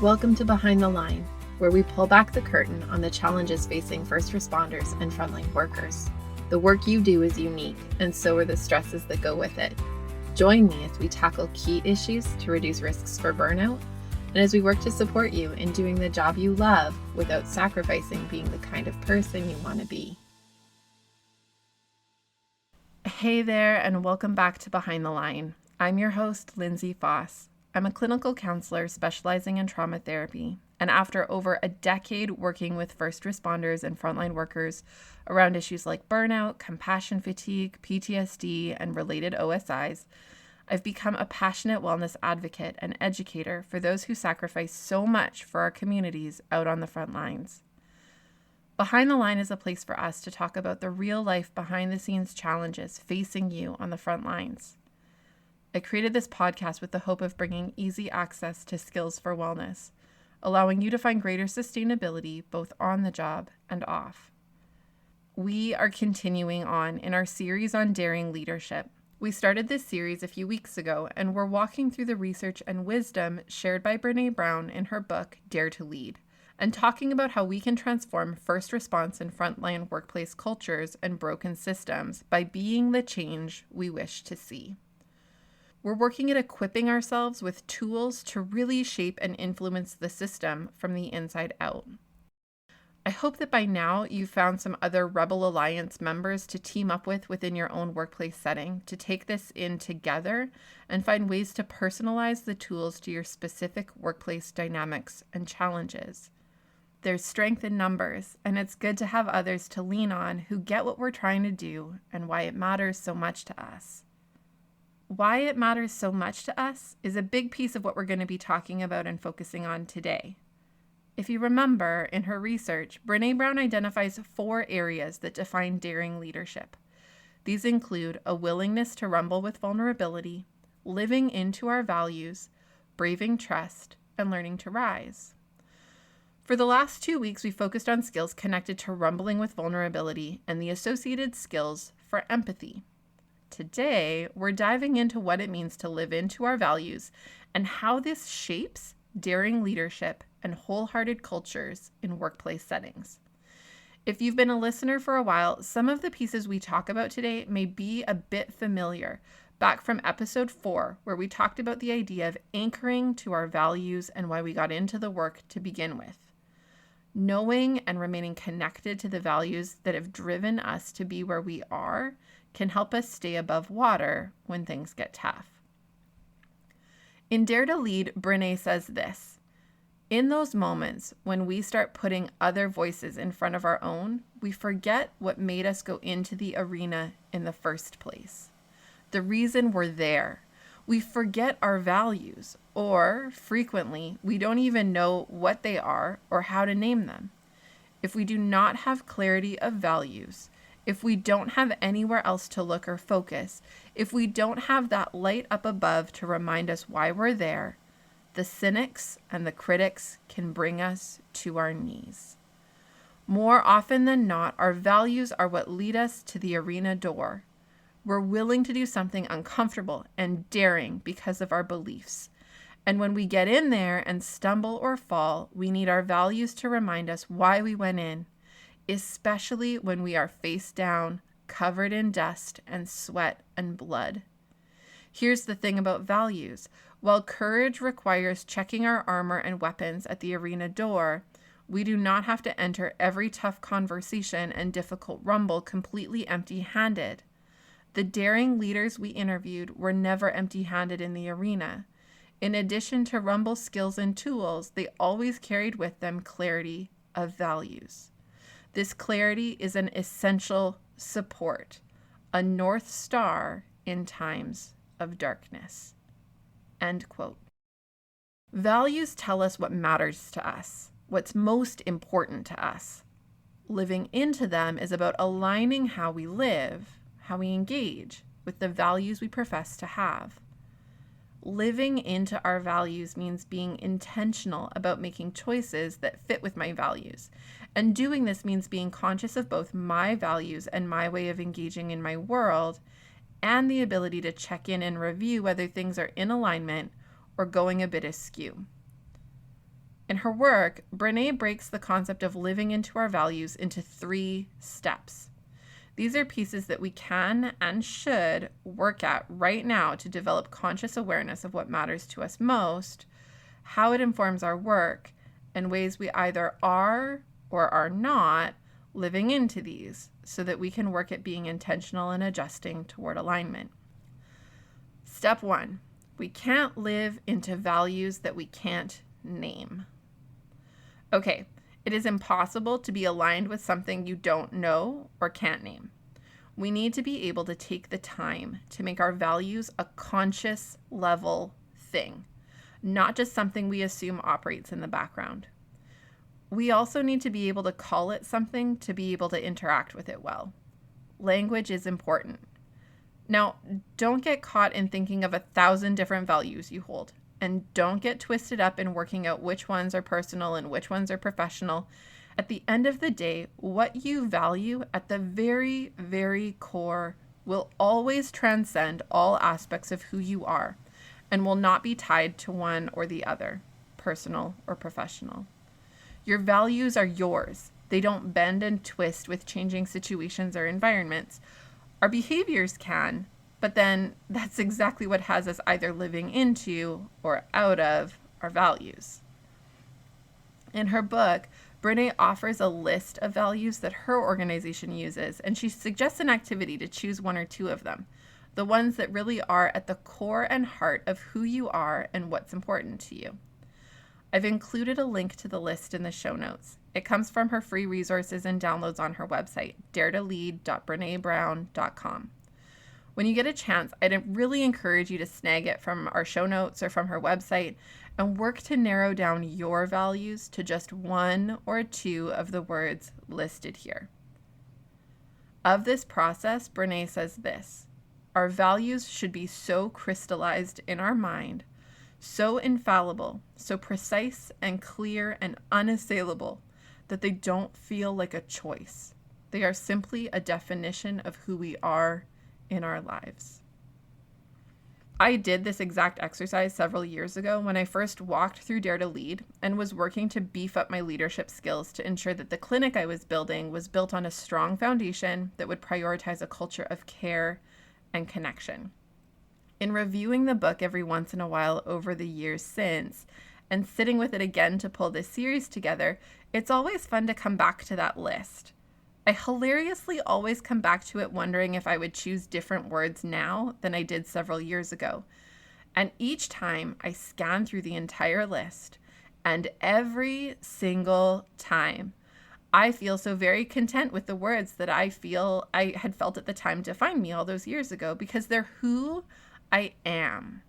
Welcome to Behind the Line, where we pull back the curtain on the challenges facing first responders and frontline workers. The work you do is unique, and so are the stresses that go with it. Join me as we tackle key issues to reduce risks for burnout, and as we work to support you in doing the job you love without sacrificing being the kind of person you want to be. Hey there, and welcome back to Behind the Line. I'm your host, Lindsay Foss. I'm a clinical counselor specializing in trauma therapy, and after over a decade working with first responders and frontline workers around issues like burnout, compassion fatigue, PTSD, and related OSIs, I've become a passionate wellness advocate and educator for those who sacrifice so much for our communities out on the front lines. Behind the Line is a place for us to talk about the real life behind-the-scenes challenges facing you on the front lines. I created this podcast with the hope of bringing easy access to skills for wellness, allowing you to find greater sustainability both on the job and off. We are continuing on in our series on daring leadership. We started this series a few weeks ago, and we're walking through the research and wisdom shared by Brené in her book, Dare to Lead, and talking about how we can transform first response and frontline workplace cultures and broken systems by being the change we wish to see. We're working at equipping ourselves with tools to really shape and influence the system from the inside out. I hope that by now you've found some other Rebel Alliance members to team up with within your own workplace setting to take this in together and find ways to personalize the tools to your specific workplace dynamics and challenges. There's strength in numbers, and it's good to have others to lean on who get what we're trying to do and why it matters so much to us. Why it matters so much to us is a big piece of what we're going to be talking about and focusing on today. If you remember, in her research, Brené Brown identifies 4 areas that define daring leadership. These include a willingness to rumble with vulnerability, living into our values, braving trust, and learning to rise. For the last 2 weeks, we focused on skills connected to rumbling with vulnerability and the associated skills for empathy. Today, we're diving into what it means to live into our values and how this shapes daring leadership and wholehearted cultures in workplace settings. If you've been a listener for a while, some of the pieces we talk about today may be a bit familiar, back from episode 4, where we talked about the idea of anchoring to our values and why we got into the work to begin with. Knowing and remaining connected to the values that have driven us to be where we are can help us stay above water when things get tough. In Dare to Lead, Brené says this: in those moments when we start putting other voices in front of our own, we forget what made us go into the arena in the first place. The reason we're there. We forget our values, or frequently, we don't even know what they are or how to name them. If we do not have clarity of values, if we don't have anywhere else to look or focus, if we don't have that light up above to remind us why we're there, the cynics and the critics can bring us to our knees. More often than not, our values are what lead us to the arena door. We're willing to do something uncomfortable and daring because of our beliefs. And when we get in there and stumble or fall, we need our values to remind us why we went in, especially when we are face down, covered in dust and sweat and blood. Here's the thing about values. While courage requires checking our armor and weapons at the arena door, we do not have to enter every tough conversation and difficult rumble completely empty-handed. The daring leaders we interviewed were never empty-handed in the arena. In addition to rumble skills and tools, they always carried with them clarity of values. This clarity is an essential support, a North Star in times of darkness. End quote. Values tell us what matters to us, what's most important to us. Living into them is about aligning how we live, how we engage with the values we profess to have. Living into our values means being intentional about making choices that fit with my values. And doing this means being conscious of both my values and my way of engaging in my world, and the ability to check in and review whether things are in alignment or going a bit askew. In her work, Brené breaks the concept of living into our values into 3 steps. These are pieces that we can and should work at right now to develop conscious awareness of what matters to us most, how it informs our work, and ways we either are or are not living into these so that we can work at being intentional and adjusting toward alignment. Step 1, we can't live into values that we can't name. Okay, it is impossible to be aligned with something you don't know or can't name. We need to be able to take the time to make our values a conscious level thing, not just something we assume operates in the background. We also need to be able to call it something to be able to interact with it well. Language is important. Now, don't get caught in thinking of 1,000 different values you hold. And don't get twisted up in working out which ones are personal and which ones are professional. At the end of the day, what you value at the very, very core will always transcend all aspects of who you are and will not be tied to one or the other, personal or professional. Your values are yours. They don't bend and twist with changing situations or environments. Our behaviors can, but then that's exactly what has us either living into or out of our values. In her book, Brené offers a list of values that her organization uses, and she suggests an activity to choose 1 or 2 of them, the ones that really are at the core and heart of who you are and what's important to you. I've included a link to the list in the show notes. It comes from her free resources and downloads on her website, daretolead.brenebrown.com. When you get a chance, I'd really encourage you to snag it from our show notes or from her website and work to narrow down your values to just 1 or 2 of the words listed here. Of this process, Brené says this: our values should be so crystallized in our mind, so infallible, so precise and clear and unassailable that they don't feel like a choice. They are simply a definition of who we are in our lives. I did this exact exercise several years ago when I first walked through Dare to Lead and was working to beef up my leadership skills to ensure that the clinic I was building was built on a strong foundation that would prioritize a culture of care and connection. In reviewing the book every once in a while over the years since, and sitting with it again to pull this series together, it's always fun to come back to that list. I hilariously always come back to it wondering if I would choose different words now than I did several years ago. And each time I scan through the entire list, and every single time, I feel so very content with the words that I feel I had felt at the time define me all those years ago, because they're who I am.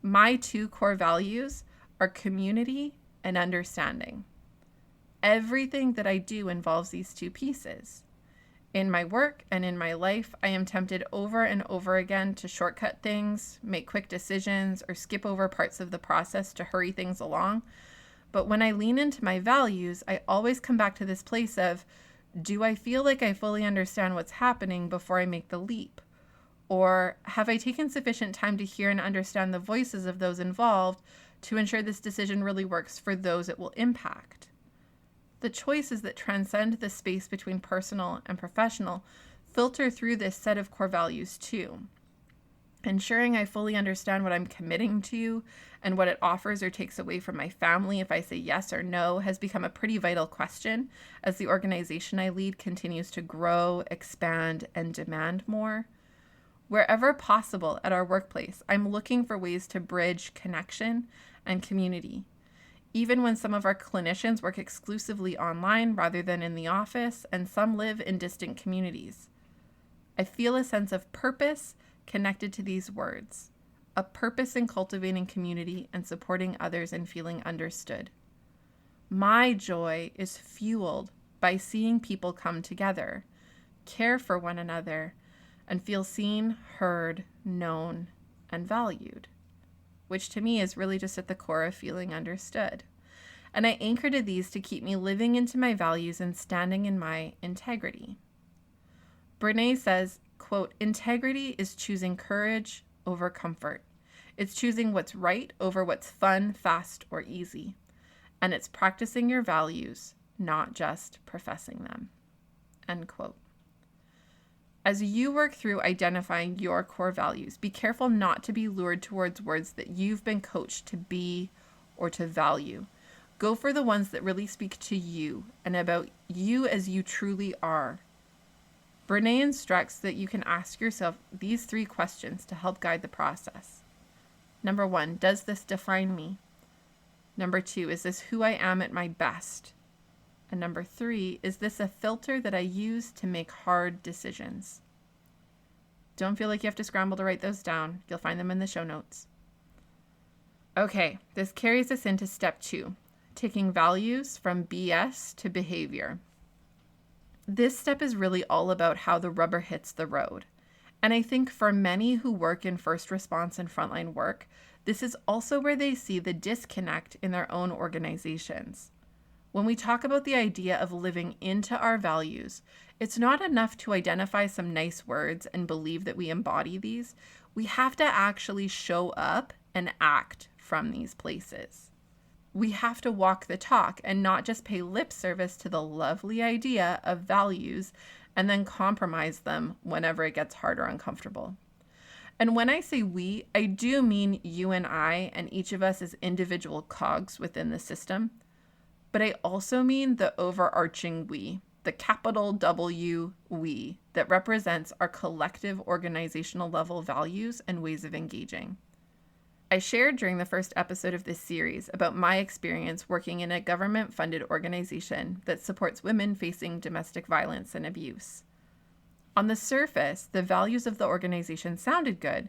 My 2 core values are community and understanding. Everything that I do involves these 2 pieces. In my work and in my life, I am tempted over and over again to shortcut things, make quick decisions, or skip over parts of the process to hurry things along. But when I lean into my values, I always come back to this place of, do I feel like I fully understand what's happening before I make the leap? Or have I taken sufficient time to hear and understand the voices of those involved to ensure this decision really works for those it will impact? The choices that transcend the space between personal and professional filter through this set of core values too. Ensuring I fully understand what I'm committing to and what it offers or takes away from my family if I say yes or no has become a pretty vital question as the organization I lead continues to grow, expand, and demand more. Wherever possible at our workplace, I'm looking for ways to bridge connection and community. Even when some of our clinicians work exclusively online rather than in the office, and some live in distant communities, I feel a sense of purpose connected to these words, a purpose in cultivating community and supporting others and feeling understood. My joy is fueled by seeing people come together, care for one another, and feel seen, heard, known, and valued, which to me is really just at the core of feeling understood. And I anchor to these to keep me living into my values and standing in my integrity. Brené says, quote, integrity is choosing courage over comfort. It's choosing what's right over what's fun, fast, or easy. and it's practicing your values, not just professing them." End quote. As you work through identifying your core values, be careful not to be lured towards words that you've been coached to be or to value. Go for the ones that really speak to you and about you as you truly are. Brené instructs that you can ask yourself these 3 questions to help guide the process. Number 1, does this define me? Number 2, is this who I am at my best? And number 3, is this a filter that I use to make hard decisions? Don't feel like you have to scramble to write those down. You'll find them in the show notes. Okay, this carries us into step 2, taking values from BS to behavior. This step is really all about how the rubber hits the road. And I think for many who work in first response and frontline work, this is also where they see the disconnect in their own organizations. When we talk about the idea of living into our values, it's not enough to identify some nice words and believe that we embody these. We have to actually show up and act from these places. We have to walk the talk and not just pay lip service to the lovely idea of values and then compromise them whenever it gets hard or uncomfortable. And when I say we, I do mean you and I and each of us as individual cogs within the system. But I also mean the overarching we, the capital W we, that represents our collective organizational level values and ways of engaging. I shared during the first episode of this series about my experience working in a government-funded organization that supports women facing domestic violence and abuse. On the surface, the values of the organization sounded good.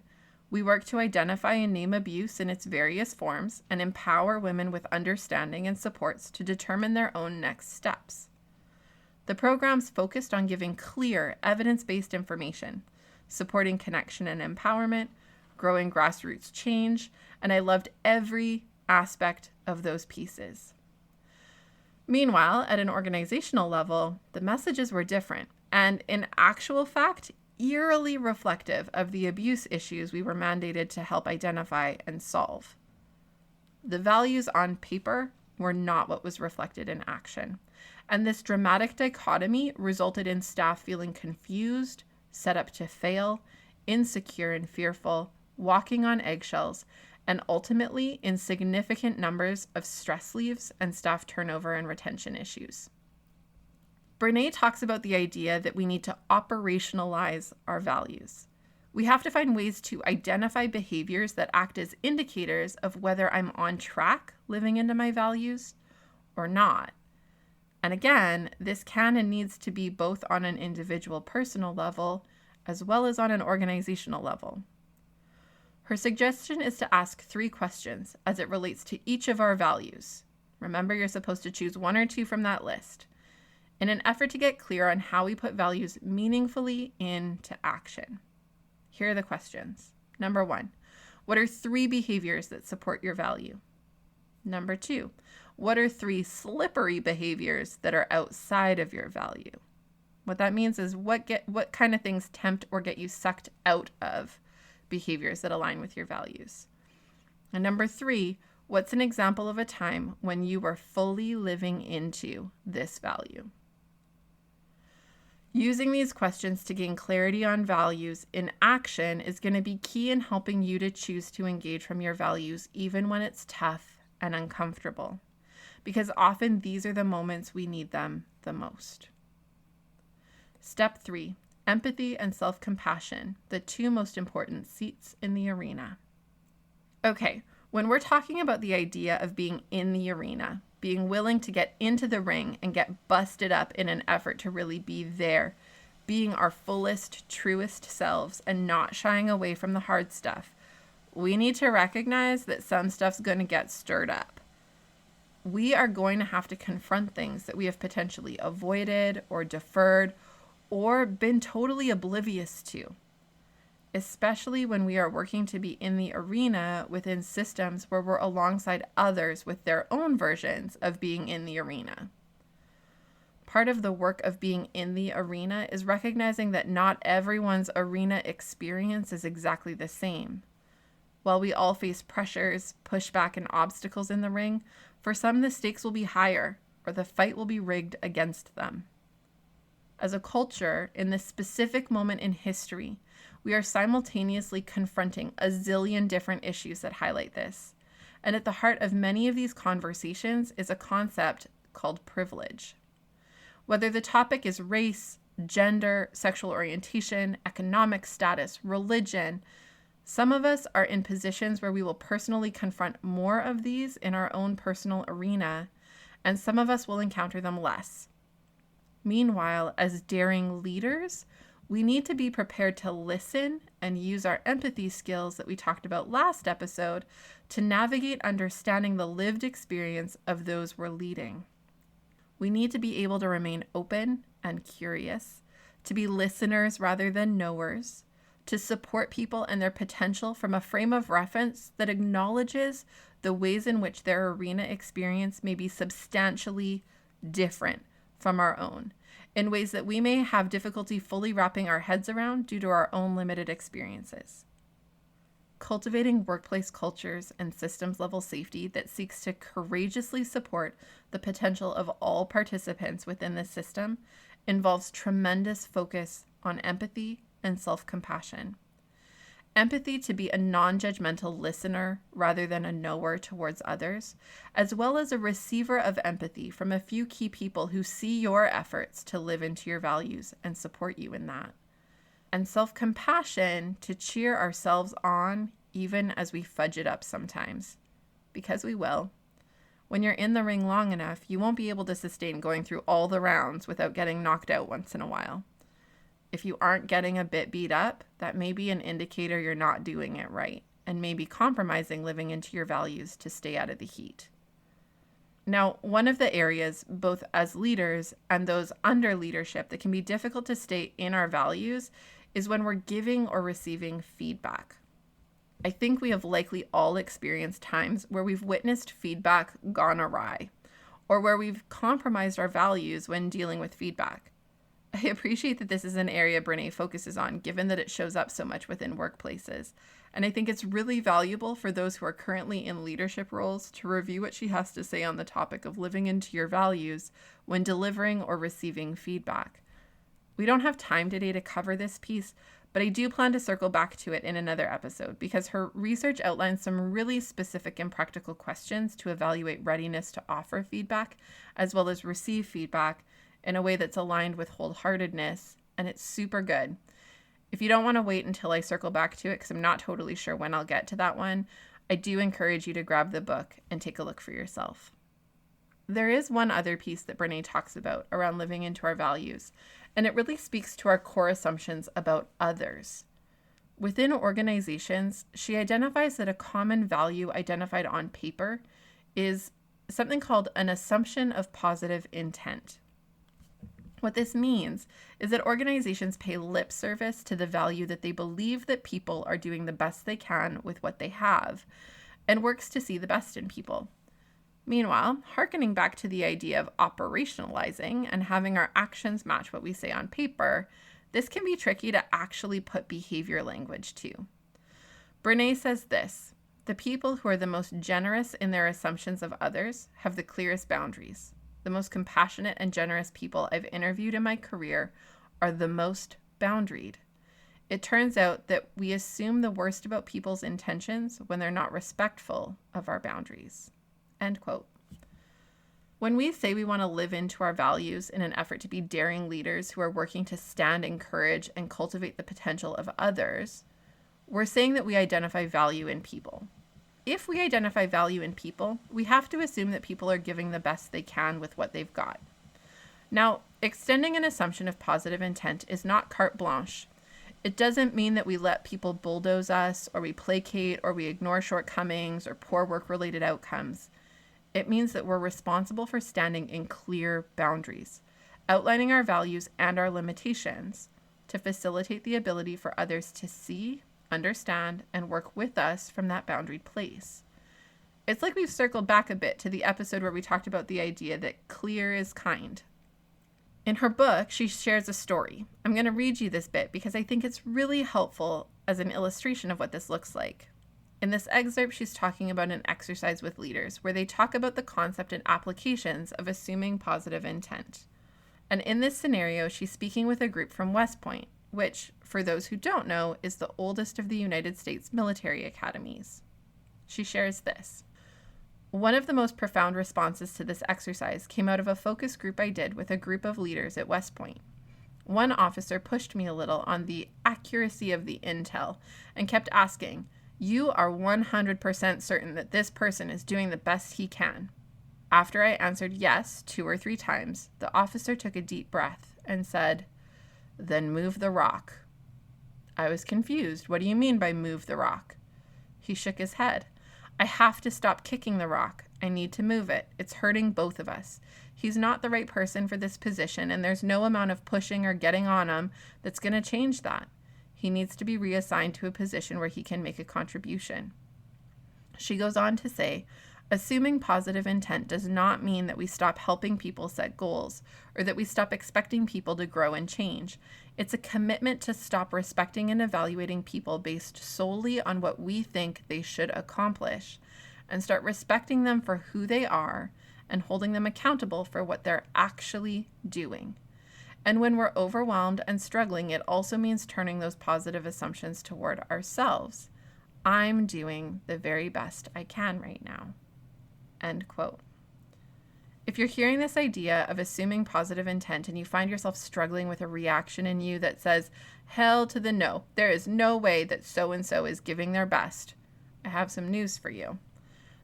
We work to identify and name abuse in its various forms and empower women with understanding and supports to determine their own next steps. The programs focused on giving clear, evidence-based information, supporting connection and empowerment, growing grassroots change, and I loved every aspect of those pieces. Meanwhile, at an organizational level, the messages were different, and in actual fact, eerily reflective of the abuse issues we were mandated to help identify and solve. The values on paper were not what was reflected in action, and this dramatic dichotomy resulted in staff feeling confused, set up to fail, insecure and fearful, walking on eggshells, and ultimately in significant numbers of stress leaves and staff turnover and retention issues. Brené talks about the idea that we need to operationalize our values. We have to find ways to identify behaviors that act as indicators of whether I'm on track living into my values or not. And again, this can and needs to be both on an individual personal level as well as on an organizational level. Her suggestion is to ask 3 questions as it relates to each of our values. Remember, you're supposed to choose 1 or 2 from that list, in an effort to get clear on how we put values meaningfully into action. Here are the questions. Number 1, what are 3 behaviors that support your value? Number 2, what are 3 slippery behaviors that are outside of your value? What that means is what kind of things tempt or get you sucked out of behaviors that align with your values? And number 3, what's an example of a time when you were fully living into this value? Using these questions to gain clarity on values in action is going to be key in helping you to choose to engage from your values even when it's tough and uncomfortable, because often these are the moments we need them the most. Step 3, empathy and self-compassion, the 2 most important seats in the arena. Okay, when we're talking about the idea of being in the arena, being willing to get into the ring and get busted up in an effort to really be there, being our fullest, truest selves and not shying away from the hard stuff, we need to recognize that some stuff's going to get stirred up. We are going to have to confront things that we have potentially avoided or deferred or been totally oblivious to, especially when we are working to be in the arena within systems where we're alongside others with their own versions of being in the arena. Part of the work of being in the arena is recognizing that not everyone's arena experience is exactly the same. While we all face pressures, pushback, and obstacles in the ring, for some the stakes will be higher or the fight will be rigged against them. As a culture, in this specific moment in history, we are simultaneously confronting a zillion different issues that highlight this. And at the heart of many of these conversations is a concept called privilege. Whether the topic is race, gender, sexual orientation, economic status, religion, some of us are in positions where we will personally confront more of these in our own personal arena, and some of us will encounter them less. Meanwhile, as daring leaders, we need to be prepared to listen and use our empathy skills that we talked about last episode to navigate understanding the lived experience of those we're leading. We need to be able to remain open and curious, to be listeners rather than knowers, to support people and their potential from a frame of reference that acknowledges the ways in which their arena experience may be substantially different from our own, in ways that we may have difficulty fully wrapping our heads around due to our own limited experiences. Cultivating workplace cultures and systems level safety that seeks to courageously support the potential of all participants within the system involves tremendous focus on empathy and self-compassion. Empathy to be a non-judgmental listener rather than a knower towards others, as well as a receiver of empathy from a few key people who see your efforts to live into your values and support you in that. And self-compassion to cheer ourselves on even as we fudge it up sometimes, because we will. When you're in the ring long enough, you won't be able to sustain going through all the rounds without getting knocked out once in a while. If you aren't getting a bit beat up, that may be an indicator you're not doing it right and maybe compromising living into your values to stay out of the heat. Now, one of the areas, both as leaders and those under leadership, that can be difficult to stay in our values is when we're giving or receiving feedback. I think we have likely all experienced times where we've witnessed feedback gone awry, or where we've compromised our values when dealing with feedback. I appreciate that this is an area Brené focuses on, given that it shows up so much within workplaces. And I think it's really valuable for those who are currently in leadership roles to review what she has to say on the topic of living into your values when delivering or receiving feedback. We don't have time today to cover this piece, but I do plan to circle back to it in another episode because her research outlines some really specific and practical questions to evaluate readiness to offer feedback as well as receive feedback in a way that's aligned with wholeheartedness, and it's super good. If you don't want to wait until I circle back to it, because I'm not totally sure when I'll get to that one, I do encourage you to grab the book and take a look for yourself. There is one other piece that Brené talks about around living into our values, and it really speaks to our core assumptions about others. Within organizations, she identifies that a common value identified on paper is something called an assumption of positive intent. What this means is that organizations pay lip service to the value that they believe that people are doing the best they can with what they have, and works to see the best in people. Meanwhile, hearkening back to the idea of operationalizing and having our actions match what we say on paper, this can be tricky to actually put behavior language to. Brené says this: the people who are the most generous in their assumptions of others have the clearest boundaries. The most compassionate and generous people I've interviewed in my career are the most boundaried. It turns out that we assume the worst about people's intentions when they're not respectful of our boundaries. End quote. When we say we want to live into our values in an effort to be daring leaders who are working to stand in courage and cultivate the potential of others, we're saying that we identify value in people. If we identify value in people, we have to assume that people are giving the best they can with what they've got. Now, extending an assumption of positive intent is not carte blanche. It doesn't mean that we let people bulldoze us, or we placate, or we ignore shortcomings or poor work-related outcomes. It means that we're responsible for standing in clear boundaries, outlining our values and our limitations to facilitate the ability for others to see, understand, and work with us from that boundaried place. It's like we've circled back a bit to the episode where we talked about the idea that clear is kind. In her book, she shares a story. I'm going to read you this bit because I think it's really helpful as an illustration of what this looks like. In this excerpt, she's talking about an exercise with leaders where they talk about the concept and applications of assuming positive intent. And in this scenario, she's speaking with a group from West Point, which, for those who don't know, is the oldest of the United States military academies. She shares this. One of the most profound responses to this exercise came out of a focus group I did with a group of leaders at West Point. One officer pushed me a little on the accuracy of the intel and kept asking, "You are 100% certain that this person is doing the best he can?" After I answered yes 2 or 3 times, the officer took a deep breath and said, "Then move the rock." I was confused. "What do you mean by move the rock?" He shook his head. "I have to stop kicking the rock. I need to move it. It's hurting both of us. He's not the right person for this position, and there's no amount of pushing or getting on him that's going to change that. He needs to be reassigned to a position where he can make a contribution." She goes on to say, assuming positive intent does not mean that we stop helping people set goals or that we stop expecting people to grow and change. It's a commitment to stop respecting and evaluating people based solely on what we think they should accomplish and start respecting them for who they are and holding them accountable for what they're actually doing. And when we're overwhelmed and struggling, it also means turning those positive assumptions toward ourselves. I'm doing the very best I can right now. End quote. If you're hearing this idea of assuming positive intent and you find yourself struggling with a reaction in you that says, "Hell to the no, there is no way that so-and-so is giving their best," I have some news for you.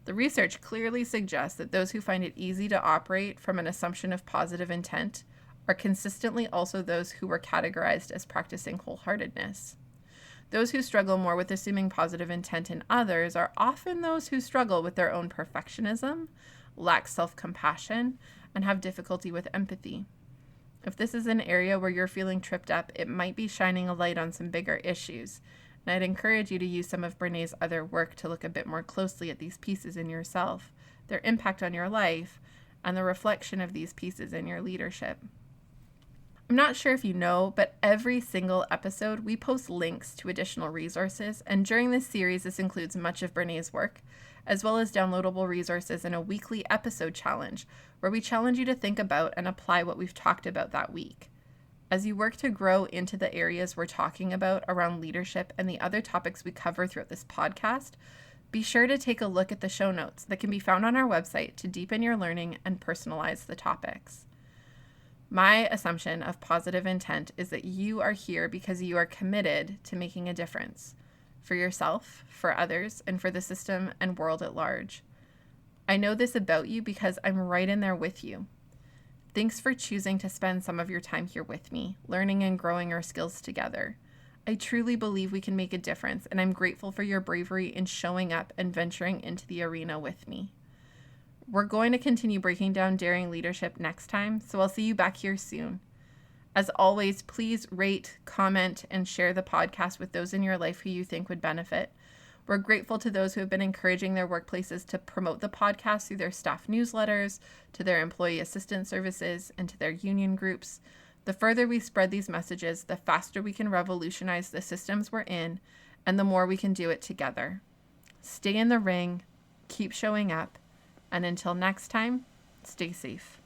The research clearly suggests that those who find it easy to operate from an assumption of positive intent are consistently also those who were categorized as practicing wholeheartedness. Those who struggle more with assuming positive intent in others are often those who struggle with their own perfectionism, lack self-compassion, and have difficulty with empathy. If this is an area where you're feeling tripped up, it might be shining a light on some bigger issues. And I'd encourage you to use some of Brené's other work to look a bit more closely at these pieces in yourself, their impact on your life, and the reflection of these pieces in your leadership. I'm not sure if you know, but every single episode we post links to additional resources, and during this series this includes much of Brené's work, as well as downloadable resources in a weekly episode challenge, where we challenge you to think about and apply what we've talked about that week. As you work to grow into the areas we're talking about around leadership and the other topics we cover throughout this podcast, be sure to take a look at the show notes that can be found on our website to deepen your learning and personalize the topics. My assumption of positive intent is that you are here because you are committed to making a difference for yourself, for others, and for the system and world at large. I know this about you because I'm right in there with you. Thanks for choosing to spend some of your time here with me, learning and growing our skills together. I truly believe we can make a difference, and I'm grateful for your bravery in showing up and venturing into the arena with me. We're going to continue breaking down daring leadership next time, so I'll see you back here soon. As always, please rate, comment, and share the podcast with those in your life who you think would benefit. We're grateful to those who have been encouraging their workplaces to promote the podcast through their staff newsletters, to their employee assistance services, and to their union groups. The further we spread these messages, the faster we can revolutionize the systems we're in, and the more we can do it together. Stay in the ring, keep showing up, and until next time, stay safe.